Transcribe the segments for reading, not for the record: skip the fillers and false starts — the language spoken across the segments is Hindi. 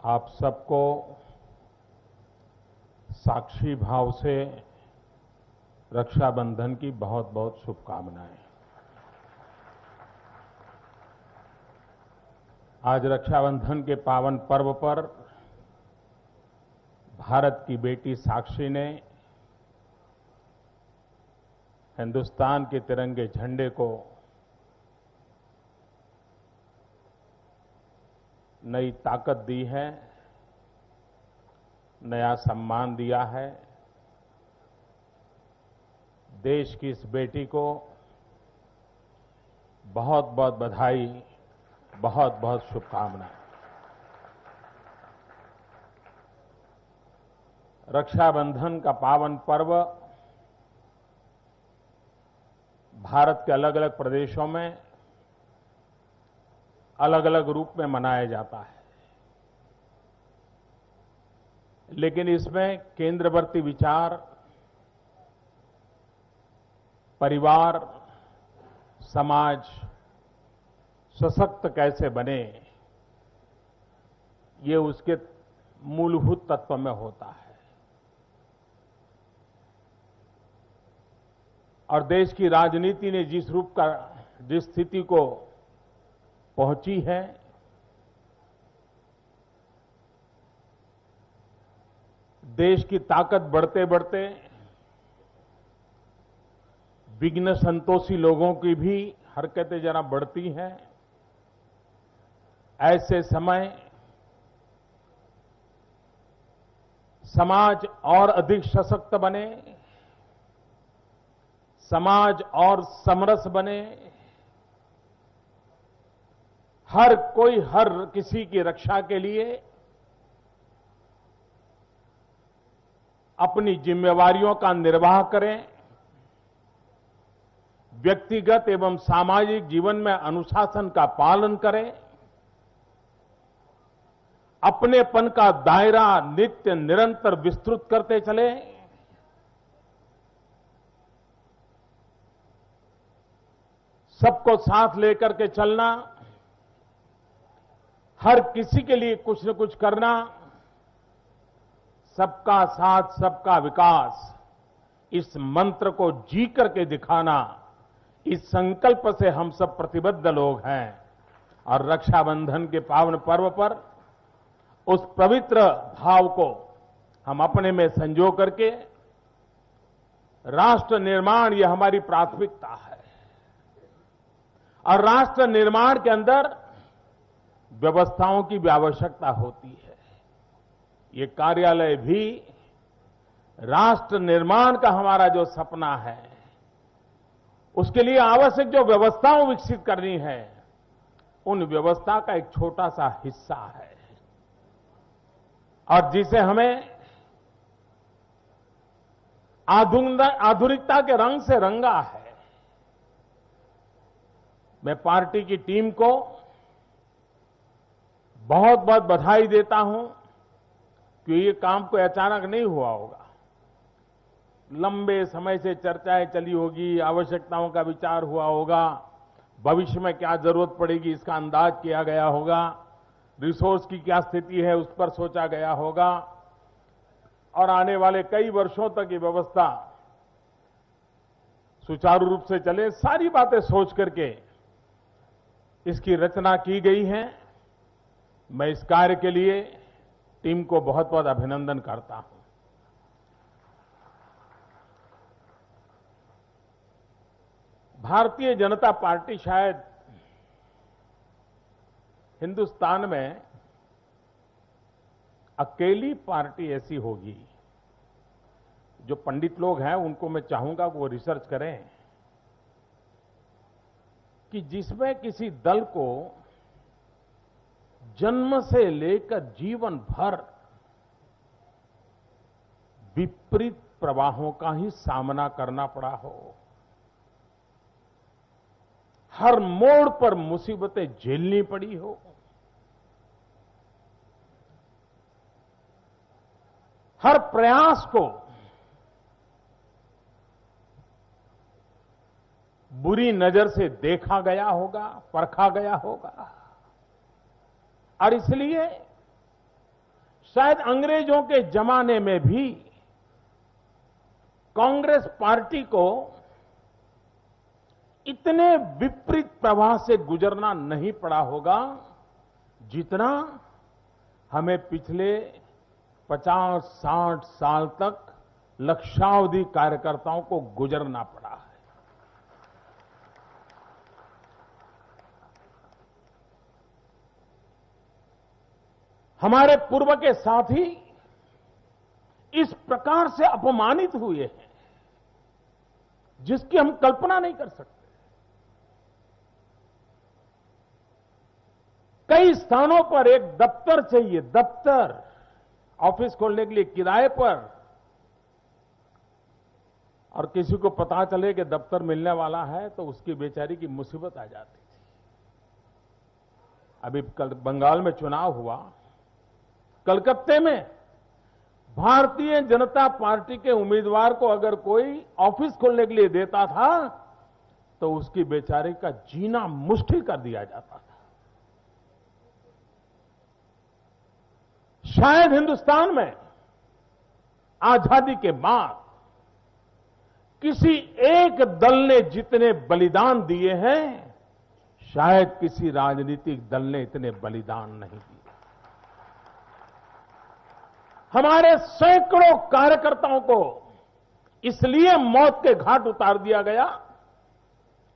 आप सबको साक्षी भाव से रक्षाबंधन की बहुत बहुत शुभकामनाएं। आज रक्षाबंधन के पावन पर्व पर भारत की बेटी साक्षी ने हिंदुस्तान के तिरंगे झंडे को नई ताकत दी है, नया सम्मान दिया है। देश की इस बेटी को बहुत बहुत बधाई, बहुत बहुत शुभकामनाएं। रक्षाबंधन का पावन पर्व भारत के अलग अलग प्रदेशों में अलग अलग रूप में मनाया जाता है, लेकिन इसमें केंद्रवर्ती विचार परिवार, समाज सशक्त कैसे बने, ये उसके मूलभूत तत्व में होता है। और देश की राजनीति ने जिस स्थिति को पहुंची है, देश की ताकत बढ़ते बढ़ते विघ्न संतोषी लोगों की भी हरकतें जरा बढ़ती हैं। ऐसे समय समाज और अधिक सशक्त बने, समाज और समरस बने, हर कोई हर किसी की रक्षा के लिए अपनी जिम्मेवारियों का निर्वाह करें, व्यक्तिगत एवं सामाजिक जीवन में अनुशासन का पालन करें, अपनेपन का दायरा नित्य निरंतर विस्तृत करते चले, सबको साथ लेकर के चलना, हर किसी के लिए कुछ न कुछ करना, सबका साथ सबका विकास, इस मंत्र को जी करके दिखाना, इस संकल्प से हम सब प्रतिबद्ध लोग हैं। और रक्षाबंधन के पावन पर्व पर उस पवित्र भाव को हम अपने में संजो करके राष्ट्र निर्माण, यह हमारी प्राथमिकता है। और राष्ट्र निर्माण के अंदर व्यवस्थाओं की भी आवश्यकता होती है। ये कार्यालय भी राष्ट्र निर्माण का हमारा जो सपना है, उसके लिए आवश्यक जो व्यवस्थाओं विकसित करनी है, उन व्यवस्था का एक छोटा सा हिस्सा है, और जिसे हमें आधुनिकता के रंग से रंगा है। मैं पार्टी की टीम को बहुत बहुत बधाई देता हूं कि ये काम कोई अचानक नहीं हुआ होगा। लंबे समय से चर्चाएं चली होगी, आवश्यकताओं का विचार हुआ होगा, भविष्य में क्या जरूरत पड़ेगी इसका अंदाज किया गया होगा, रिसोर्स की क्या स्थिति है उस पर सोचा गया होगा, और आने वाले कई वर्षों तक ये व्यवस्था सुचारू रूप से चले, सारी बातें सोच करके इसकी रचना की गई है। मैं इस कार्य के लिए टीम को बहुत बहुत अभिनंदन करता हूं। भारतीय जनता पार्टी शायद हिंदुस्तान में अकेली पार्टी ऐसी होगी, जो पंडित लोग हैं उनको मैं चाहूंगा कि वो रिसर्च करें, कि जिसमें किसी दल को जन्म से लेकर जीवन भर विपरीत प्रवाहों का ही सामना करना पड़ा हो, हर मोड़ पर मुसीबतें झेलनी पड़ी हो, हर प्रयास को बुरी नजर से देखा गया होगा, परखा गया होगा, और इसलिए शायद अंग्रेजों के जमाने में भी कांग्रेस पार्टी को इतने विपरीत प्रवाह से गुजरना नहीं पड़ा होगा जितना हमें पिछले 50-60 साल तक लक्षावधि कार्यकर्ताओं को गुजरना पड़ा है। हमारे पूर्व के साथी इस प्रकार से अपमानित हुए हैं जिसकी हम कल्पना नहीं कर सकते। कई स्थानों पर एक दफ्तर चाहिए, दफ्तर ऑफिस खोलने के लिए किराए पर, और किसी को पता चले कि दफ्तर मिलने वाला है तो उसकी बेचारी की मुसीबत आ जाती थी। अभी कल बंगाल में चुनाव हुआ, कलकत्ते में भारतीय जनता पार्टी के उम्मीदवार को अगर कोई ऑफिस खोलने के लिए देता था तो उसकी बेचारी का जीना मुश्किल कर दिया जाता था। शायद हिंदुस्तान में आजादी के बाद किसी एक दल ने जितने बलिदान दिए हैं, शायद किसी राजनीतिक दल ने इतने बलिदान नहीं दिए। हमारे सैकड़ों कार्यकर्ताओं को इसलिए मौत के घाट उतार दिया गया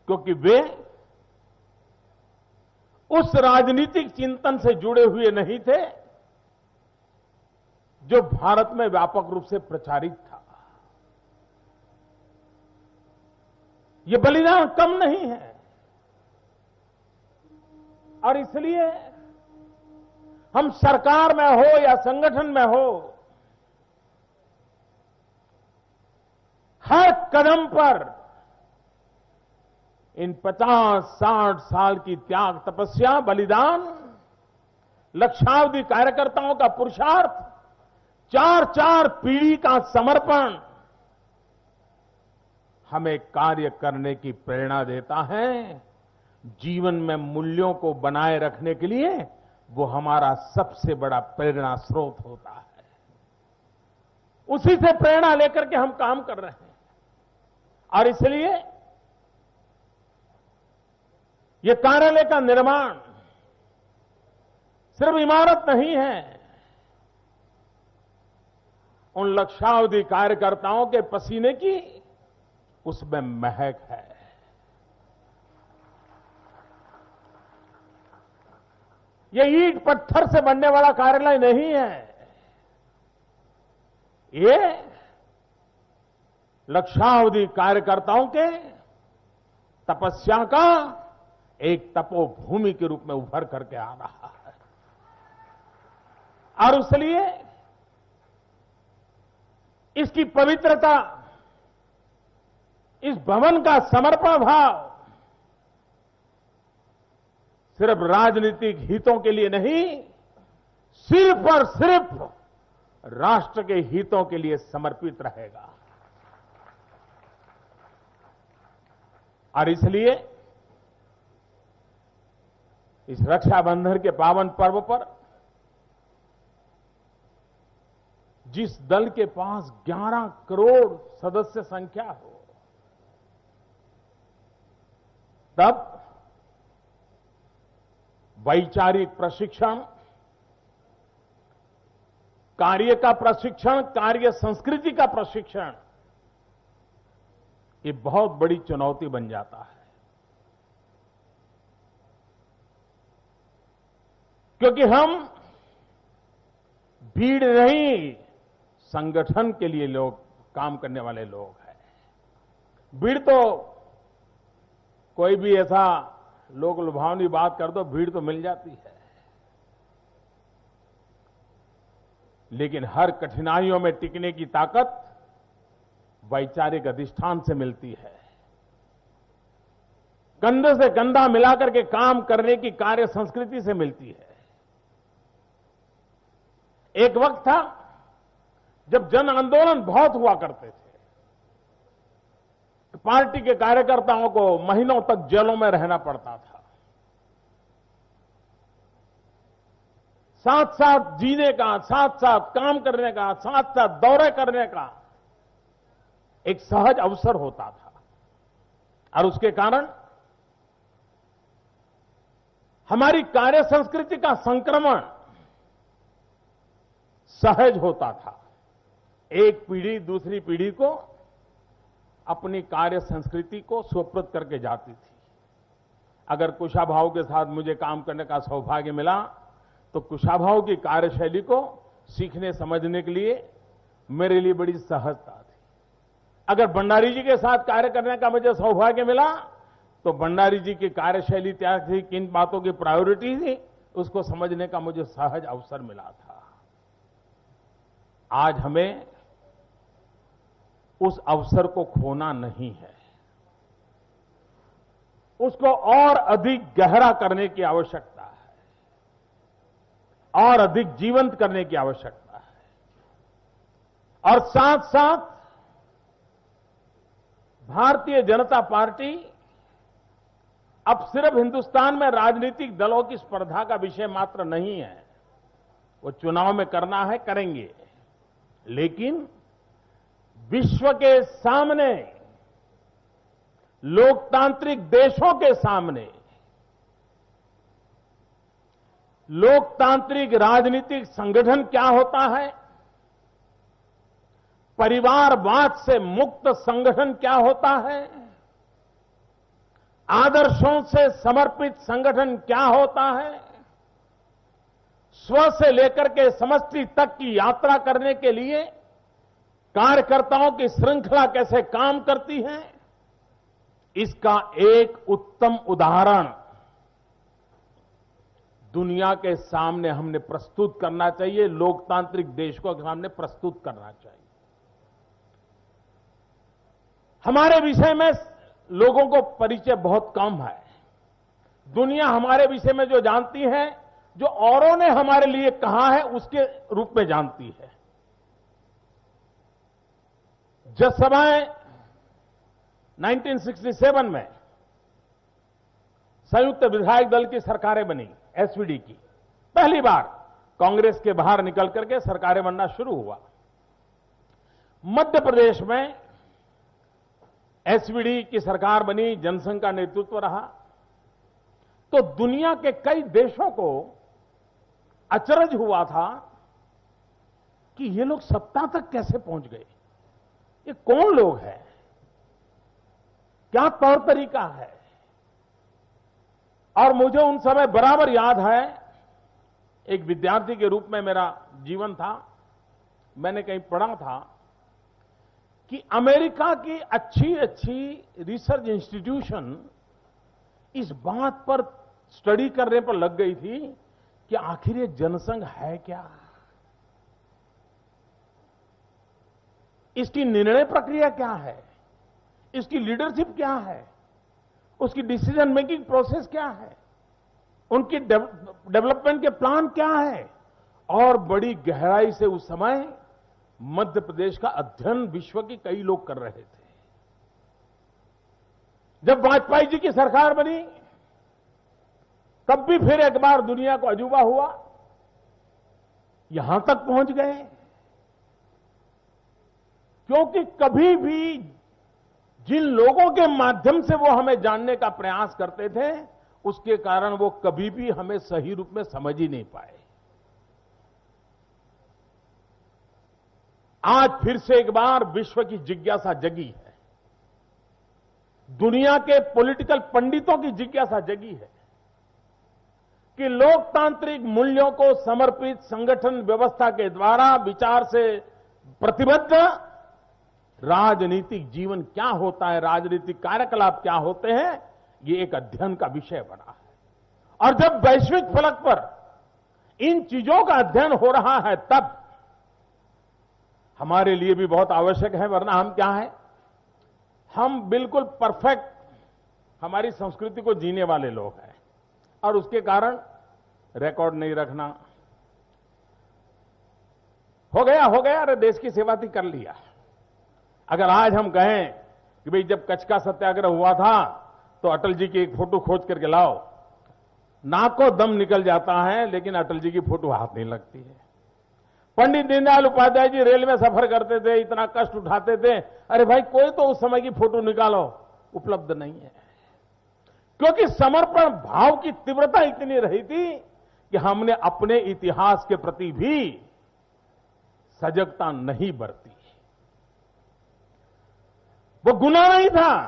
क्योंकि वे उस राजनीतिक चिंतन से जुड़े हुए नहीं थे जो भारत में व्यापक रूप से प्रचारित था। ये बलिदान कम नहीं है और इसलिए हम सरकार में हो या संगठन में हो, हर कदम पर इन 50-60 साल की त्याग तपस्या, बलिदान, लक्षावधि कार्यकर्ताओं का पुरुषार्थ, 4-4 पीढ़ी का समर्पण हमें कार्य करने की प्रेरणा देता है। जीवन में मूल्यों को बनाए रखने के लिए वो हमारा सबसे बड़ा प्रेरणा स्रोत होता है। उसी से प्रेरणा लेकर के हम काम कर रहे हैं और इसलिए ये कार्यालय का निर्माण सिर्फ इमारत नहीं है, उन लक्षावधि कार्यकर्ताओं के पसीने की उसमें महक है। ये ईंट पत्थर से बनने वाला कार्यालय नहीं है, ये लक्षावधि कार्यकर्ताओं के तपस्या का एक तपोभूमि के रूप में उभर करके आ रहा है। और इसलिए इसकी पवित्रता, इस भवन का समर्पण भाव सिर्फ राजनीतिक हितों के लिए नहीं, सिर्फ और सिर्फ राष्ट्र के हितों के लिए समर्पित रहेगा। और इसलिए इस रक्षाबंधन के पावन पर्व पर जिस दल के पास 11 करोड़ सदस्य संख्या हो, तब वैचारिक प्रशिक्षण, कार्य का प्रशिक्षण, कार्य संस्कृति का प्रशिक्षण, ये बहुत बड़ी चुनौती बन जाता है। क्योंकि हम भीड़ नहीं, संगठन के लिए लोग काम करने वाले लोग हैं। भीड़ तो कोई भी ऐसा लोक लुभावनी बात कर दो, भीड़ तो मिल जाती है, लेकिन हर कठिनाइयों में टिकने की ताकत वैचारिक अधिष्ठान से मिलती है। कंधे से कंधा मिलाकर के काम करने की कार्य संस्कृति से मिलती है। एक वक्त था जब जन आंदोलन बहुत हुआ करते थे, पार्टी के कार्यकर्ताओं को महीनों तक जेलों में रहना पड़ता था। साथ साथ जीने का, साथ साथ काम करने का, साथ साथ दौरे करने का एक सहज अवसर होता था। और उसके कारण हमारी कार्य संस्कृति का संक्रमण सहज होता था। एक पीढ़ी दूसरी पीढ़ी को अपनी कार्य संस्कृति को सुप्रत करके जाती थी। अगर कुशाभाऊ के साथ मुझे काम करने का सौभाग्य मिला तो कुशाभाऊ की कार्यशैली को सीखने समझने के लिए मेरे लिए बड़ी सहजता थी। अगर भंडारी जी के साथ कार्य करने का मुझे सौभाग्य मिला तो भंडारी जी की कार्यशैली क्या थी, किन बातों की प्रायोरिटी थी, उसको समझने का मुझे सहज अवसर मिला था। आज हमें उस अवसर को खोना नहीं है, उसको और अधिक गहरा करने की आवश्यकता है, और अधिक जीवंत करने की आवश्यकता है। और साथ साथ भारतीय जनता पार्टी अब सिर्फ हिंदुस्तान में राजनीतिक दलों की स्पर्धा का विषय मात्र नहीं है। वो चुनाव में करना है, करेंगे, लेकिन विश्व के सामने, लोकतांत्रिक देशों के सामने, लोकतांत्रिक राजनीतिक संगठन क्या होता है, परिवारवाद से मुक्त संगठन क्या होता है, आदर्शों से समर्पित संगठन क्या होता है, स्व से लेकर के समष्टि तक की यात्रा करने के लिए कार्यकर्ताओं की श्रृंखला कैसे काम करती है, इसका एक उत्तम उदाहरण दुनिया के सामने हमने प्रस्तुत करना चाहिए, लोकतांत्रिक देशों के सामने प्रस्तुत करना चाहिए। हमारे विषय में लोगों को परिचय बहुत कम है। दुनिया हमारे विषय में जो जानती है, जो औरों ने हमारे लिए कहा है, उसके रूप में जानती है। जिस समय 1967 में संयुक्त विधायक दल की सरकारें बनी, एसवीडी की, पहली बार कांग्रेस के बाहर निकल करके सरकारें बनना शुरू हुआ। मध्य प्रदेश में एसवीडी की सरकार बनी, जनसंघ का नेतृत्व रहा, तो दुनिया के कई देशों को अचरज हुआ था कि ये लोग सत्ता तक कैसे पहुंच गए, ये कौन लोग हैं, क्या तौर तरीका है। और मुझे उन समय बराबर याद है, एक विद्यार्थी के रूप में मेरा जीवन था, मैंने कहीं पढ़ा था कि अमेरिका की अच्छी अच्छी रिसर्च इंस्टीट्यूशन इस बात पर स्टडी करने पर लग गई थी कि आखिर ये जनसंघ है क्या, इसकी निर्णय प्रक्रिया क्या है, इसकी लीडरशिप क्या है, उसकी डिसीजन मेकिंग प्रोसेस क्या है, उनकी डेवलपमेंट के प्लान क्या है। और बड़ी गहराई से उस समय मध्य प्रदेश का अध्ययन विश्व के कई लोग कर रहे थे। जब वाजपेयी जी की सरकार बनी, तब भी फिर एक बार दुनिया को अजूबा हुआ, यहां तक पहुंच गए, क्योंकि कभी भी जिन लोगों के माध्यम से वो हमें जानने का प्रयास करते थे, उसके कारण वो कभी भी हमें सही रूप में समझ ही नहीं पाए। आज फिर से एक बार विश्व की जिज्ञासा जगी है, दुनिया के पॉलिटिकल पंडितों की जिज्ञासा जगी है कि लोकतांत्रिक मूल्यों को समर्पित संगठन व्यवस्था के द्वारा विचार से प्रतिबद्ध राजनीतिक जीवन क्या होता है, राजनीतिक कार्यकलाप क्या होते हैं, ये एक अध्ययन का विषय बना है। और जब वैश्विक फलक पर इन चीजों का अध्ययन हो रहा है, तब हमारे लिए भी बहुत आवश्यक है, वरना हम क्या है, हम बिल्कुल परफेक्ट हमारी संस्कृति को जीने वाले लोग हैं, और उसके कारण रिकॉर्ड नहीं रखना, हो गया, अरे देश की सेवा थी, कर लिया। अगर आज हम कहें कि भाई जब कच्छ का सत्याग्रह हुआ था तो अटल जी की एक फोटो खोज करके लाओ, नाको दम निकल जाता है, लेकिन अटल जी की फोटो हाथ नहीं लगती है। पंडित दीनदयाल उपाध्याय जी रेल में सफर करते थे, इतना कष्ट उठाते थे, अरे भाई कोई तो उस समय की फोटो निकालो, उपलब्ध नहीं है। क्योंकि समर्पण भाव की तीव्रता इतनी रही थी कि हमने अपने इतिहास के प्रति भी सजगता नहीं बरती। वो गुनाह नहीं था,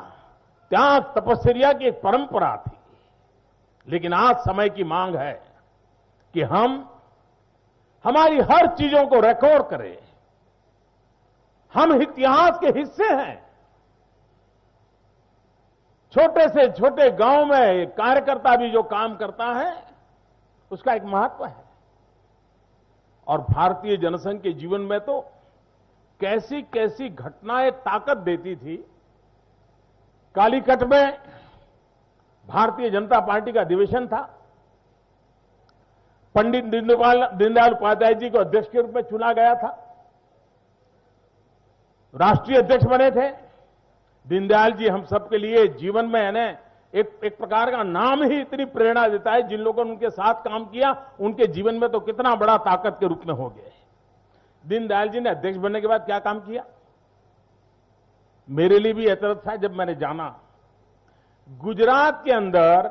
त्याग तपस्या की एक परंपरा थी। लेकिन आज समय की मांग है कि हम हमारी हर चीजों को रिकॉर्ड करें। हम इतिहास के हिस्से हैं। छोटे से छोटे गांव में एक कार्यकर्ता भी जो काम करता है, उसका एक महत्व है। और भारतीय जनसंघ के जीवन में तो कैसी कैसी घटनाएं ताकत देती थी। कालीकट में भारतीय जनता पार्टी का अधिवेशन था। पंडित दीनदयाल उपाध्याय जी को अध्यक्ष के रूप में चुना गया था, राष्ट्रीय अध्यक्ष बने थे। दीनदयाल जी हम सबके लिए जीवन में है ना एक प्रकार का नाम ही इतनी प्रेरणा देता है। जिन लोगों ने उनके साथ काम किया, उनके जीवन में तो कितना बड़ा ताकत के रूप में हो गए। दीनदयाल जी ने अध्यक्ष बनने के बाद क्या काम किया, मेरे लिए भी ऐतराज था जब मैंने जाना। गुजरात के अंदर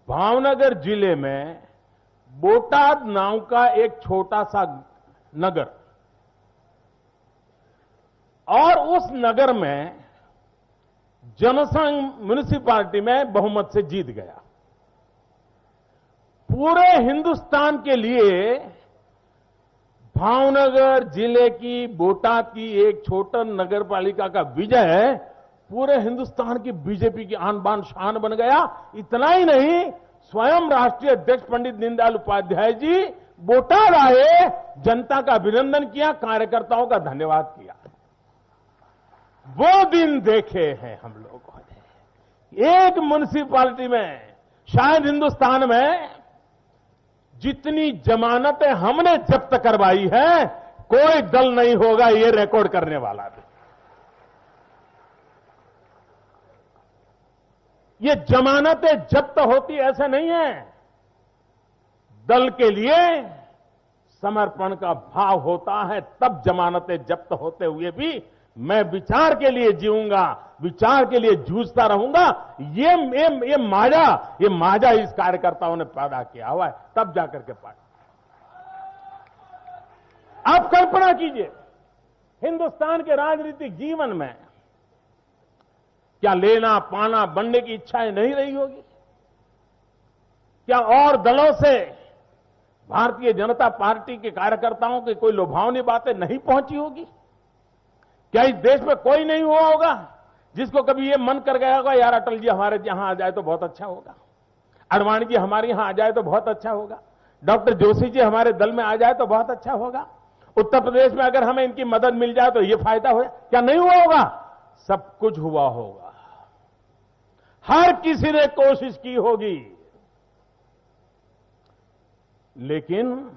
भावनगर जिले में बोटाद नाम का एक छोटा सा नगर, और उस नगर में जनसंघ म्युनिसिपैलिटी में बहुमत से जीत गया। पूरे हिंदुस्तान के लिए भावनगर जिले की बोटाद की एक छोटा नगर पालिका का विजय पूरे हिंदुस्तान की बीजेपी की आन बान शान बन गया। इतना ही नहीं, स्वयं राष्ट्रीय अध्यक्ष पंडित दीनदयाल उपाध्याय जी बोटाद आए, जनता का अभिनंदन किया, कार्यकर्ताओं का धन्यवाद किया। वो दिन देखे हैं हम लोगों ने। एक म्युनिसिपैलिटी में, शायद हिंदुस्तान में जितनी जमानतें हमने जब्त करवाई है, कोई दल नहीं होगा ये रिकॉर्ड करने वाला भी। ये जमानतें जब्त होती ऐसा नहीं है। दल के लिए समर्पण का भाव होता है, तब जमानतें जब्त होते हुए भी मैं विचार के लिए जीऊंगा, विचार के लिए जूझता रहूंगा। ये माजा इस कार्यकर्ताओं ने पैदा किया हुआ है, तब जाकर के पार्टी। आप कल्पना कीजिए, हिंदुस्तान के राजनीतिक जीवन में क्या लेना पाना बनने की इच्छाएं नहीं रही होगी? क्या और दलों से भारतीय जनता पार्टी के कार्यकर्ताओं की कोई लुभावनी बातें नहीं पहुंची होगी? क्या इस देश में कोई नहीं हुआ होगा जिसको कभी ये मन कर गया होगा, यार अटल जी हमारे यहां आ जाए तो बहुत अच्छा होगा, अडवाणी जी हमारे यहां आ जाए तो बहुत अच्छा होगा, डॉक्टर जोशी जी हमारे दल में आ जाए तो बहुत अच्छा होगा, उत्तर प्रदेश में अगर हमें इनकी मदद मिल जाए तो ये फायदा हो? क्या नहीं हुआ होगा? सब कुछ हुआ होगा। हर किसी ने कोशिश की होगी, लेकिन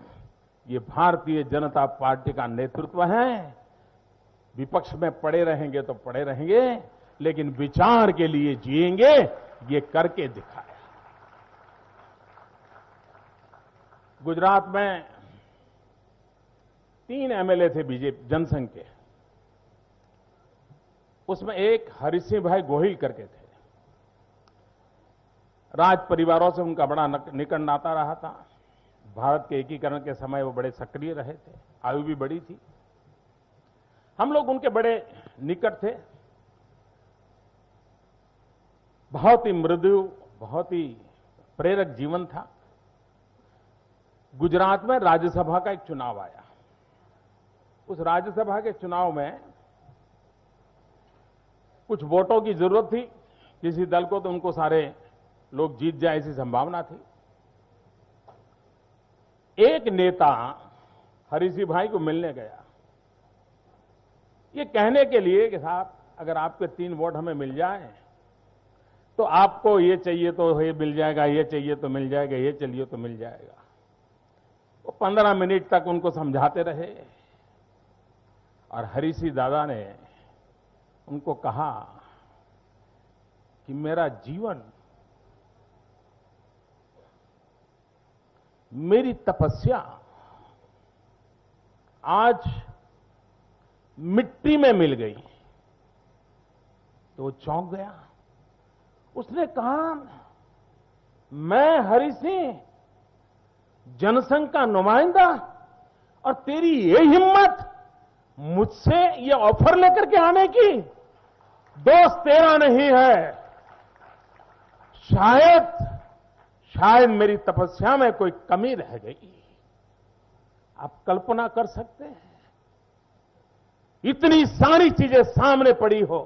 ये भारतीय जनता पार्टी का नेतृत्व है। विपक्ष में पड़े रहेंगे तो पड़े रहेंगे, लेकिन विचार के लिए जिएंगे, ये करके दिखाया। गुजरात में 3 एमएलए थे बीजेपी जनसंघ के, उसमें एक हरि सिंह भाई गोहिल करके थे। राज परिवारों से उनका बड़ा निकट नाता रहा था। भारत के एकीकरण के समय वो बड़े सक्रिय रहे थे, आयु भी बड़ी थी। हम लोग उनके बड़े निकट थे। बहुत ही मृदु, बहुत ही प्रेरक जीवन था। गुजरात में राज्यसभा का एक चुनाव आया। उस राज्यसभा के चुनाव में कुछ वोटों की जरूरत थी। किसी दल को तो उनको सारे लोग जीत जाए ऐसी संभावना थी। एक नेता हरि सिंह भाई को मिलने गया, ये कहने के लिए कि साहब अगर आपके 3 वोट हमें मिल जाए तो आपको ये चाहिए तो ये मिल जाएगा, ये चाहिए तो मिल जाएगा, ये चाहिए तो मिल जाएगा। वो 15 मिनट तक उनको समझाते रहे और हरि सिंह दादा ने उनको कहा कि मेरा जीवन मेरी तपस्या आज मिट्टी में मिल गई तो वो चौंक गया। उसने कहा, मैं हरि सिंह जनसंघ का नुमाइंदा और तेरी ये हिम्मत मुझसे ये ऑफर लेकर के आने की? दोस्त तेरा नहीं है। शायद मेरी तपस्या में कोई कमी रह गई। आप कल्पना कर सकते हैं, इतनी सारी चीजें सामने पड़ी हो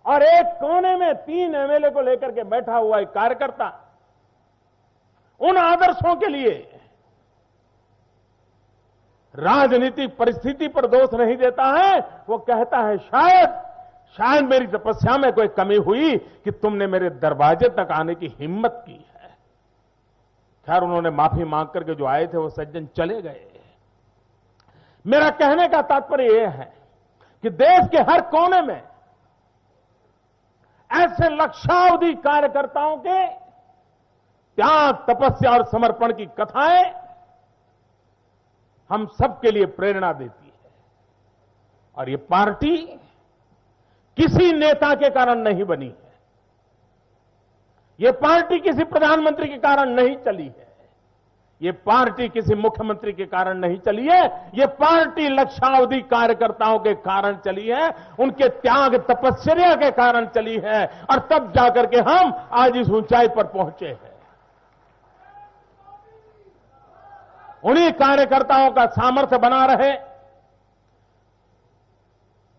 और एक कोने में 3 एमएलए को लेकर के बैठा हुआ एक कार्यकर्ता उन आदर्शों के लिए राजनीतिक परिस्थिति पर दोष नहीं देता है। वो कहता है, शायद मेरी तपस्या में कोई कमी हुई कि तुमने मेरे दरवाजे तक आने की हिम्मत की है। खैर, उन्होंने माफी मांग करके जो आए थे वो सज्जन चले गए। मेरा कहने का तात्पर्य यह है कि देश के हर कोने में ऐसे लक्षावधि कार्यकर्ताओं के त्याग, तपस्या और समर्पण की कथाएं हम सबके लिए प्रेरणा देती है। और ये पार्टी किसी नेता के कारण नहीं बनी है। ये पार्टी किसी प्रधानमंत्री के कारण नहीं चली है। ये पार्टी किसी मुख्यमंत्री के कारण नहीं चली है। ये पार्टी लक्षावधि कार्यकर्ताओं के कारण चली है, उनके त्याग, तपस्या के कारण चली है और तब जाकर के हम आज इस ऊंचाई पर पहुंचे हैं। उन्हीं कार्यकर्ताओं का सामर्थ्य बना रहे।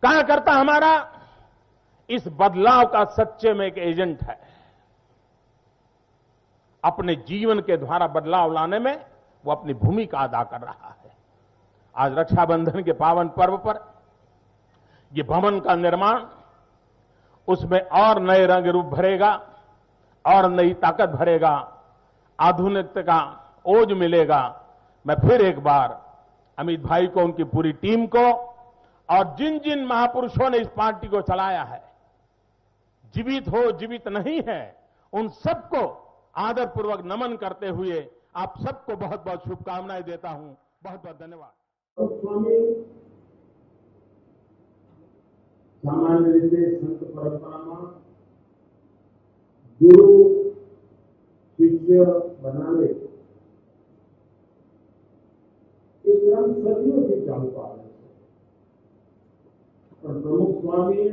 कार्यकर्ता हमारा इस बदलाव का सच्चे में एक एजेंट है। अपने जीवन के द्वारा बदलाव लाने में वो अपनी भूमिका अदा कर रहा है। आज रक्षाबंधन के पावन पर्व पर ये भवन का निर्माण, उसमें और नए रंग रूप भरेगा और नई ताकत भरेगा, आधुनिकता का ओज मिलेगा। मैं फिर एक बार अमित भाई को, उनकी पूरी टीम को और जिन जिन महापुरुषों ने इस पार्टी को चलाया है, जीवित हो जीवित नहीं है, उन सबको आदरपूर्वक नमन करते हुए आप सबको बहुत बहुत शुभकामनाएं देता हूं। बहुत बहुत धन्यवाद। स्वामी सामान्य रीते संत परंपराમાં गुरु शिष्य बनावे एक क्रम सदियों से चालू आ रहा है। और प्रमुख स्वामी